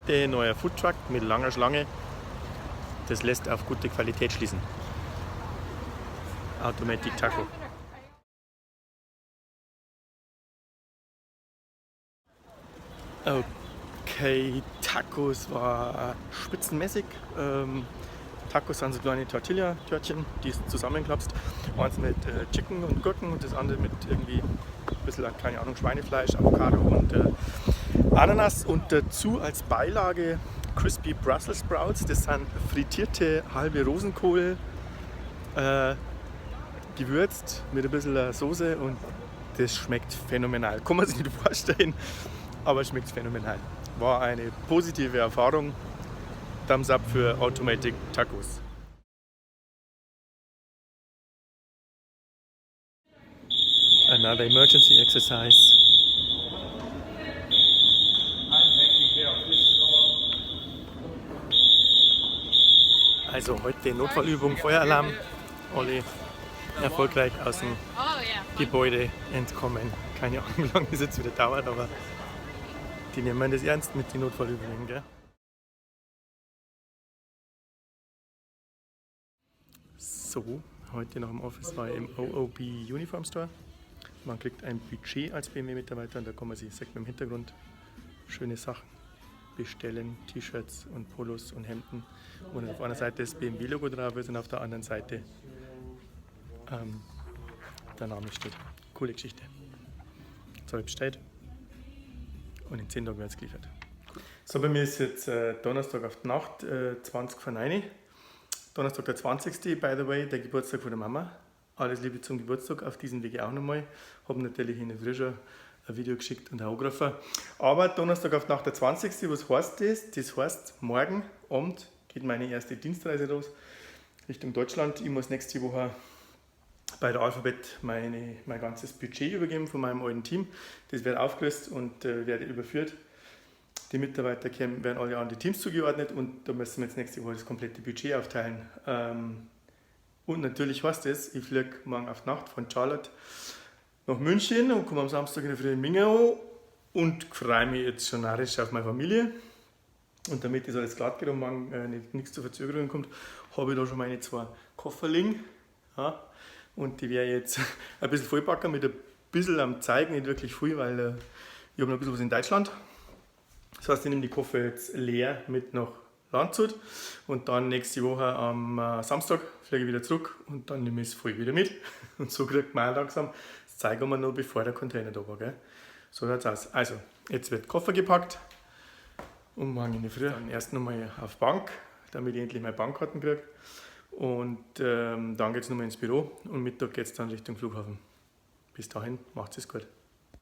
Der neue Foodtruck mit langer Schlange, das lässt auf gute Qualität schließen. Automatic Taco. Okay, Tacos war spitzenmäßig. Tacos sind so kleine Tortilla-Törtchen, die du zusammenklappst. Eins mit Chicken und Gurken und das andere mit irgendwie ein bisschen, keine Ahnung, Schweinefleisch, Avocado und Ananas. Und dazu als Beilage Crispy Brussels Sprouts. Das sind frittierte halbe Rosenkohl, gewürzt mit ein bisschen Soße und das schmeckt phänomenal. Kann man sich nicht vorstellen, aber schmeckt phänomenal. War eine positive Erfahrung. Thumbs up für Automatic Tacos. Another emergency exercise. Also heute Notfallübung, Feueralarm. Alle erfolgreich aus dem Gebäude entkommen. Keine Ahnung, wie lange das jetzt wieder dauert, aber die nehmen das ernst mit den Notfallübungen, gell? So, heute nach dem Office war ich im OOB Uniform Store. Man kriegt ein Budget als BMW-Mitarbeiter und da kann man sich, sagt man im Hintergrund, schöne Sachen bestellen, T-Shirts und Polos und Hemden. Und auf einer Seite das BMW-Logo drauf ist und auf der anderen Seite der Name steht. Coole Geschichte. Jetzt habe ich bestellt und in 10 Tagen wird es geliefert. So, bei mir ist jetzt Donnerstag auf die Nacht, 20 vor 9. Donnerstag der 20. by the way, der Geburtstag von der Mama. Alles Liebe zum Geburtstag, auf diesem Wege auch nochmal. Habe natürlich in der Früh schon ein Video geschickt und einen Angerufen. Aber Donnerstag auf die Nacht der 20. Was heißt das? Das heißt, morgen Abend geht meine erste Dienstreise los Richtung Deutschland. Ich muss nächste Woche bei der Alphabet mein ganzes Budget übergeben von meinem alten Team. Das wird aufgelöst und werde überführt. Die Mitarbeiter werden alle an die Teams zugeordnet und da müssen wir jetzt nächste Woche das komplette Budget aufteilen. Und natürlich heißt es, ich fliege morgen auf die Nacht von Charlotte nach München und komme am Samstag in der Früh in Mingerau und freue mich jetzt schon narrisch auf meine Familie. Und damit das alles glatt geht und morgen nichts zu Verzögerungen kommt, habe ich da schon meine 2 Koffer liegen. Ja, und die werde ich jetzt ein bisschen vollpacken mit ein bisschen am Zeigen, nicht wirklich viel, weil ich habe noch ein bisschen was in Deutschland. Das heißt, ich nehme die Koffer jetzt leer mit nach Landshut und dann nächste Woche am Samstag fliege ich wieder zurück und dann nehme ich es voll wieder mit. Und so kriegt man auch langsam, das zeigen wir noch, bevor der Container da war. Gell? So schaut es aus. Also, jetzt wird Koffer gepackt und morgen in der Früh dann erst nochmal auf Bank, damit ich endlich meine Bankkarten kriege. Und dann geht es nochmal ins Büro und Mittag geht es dann Richtung Flughafen. Bis dahin, macht es gut.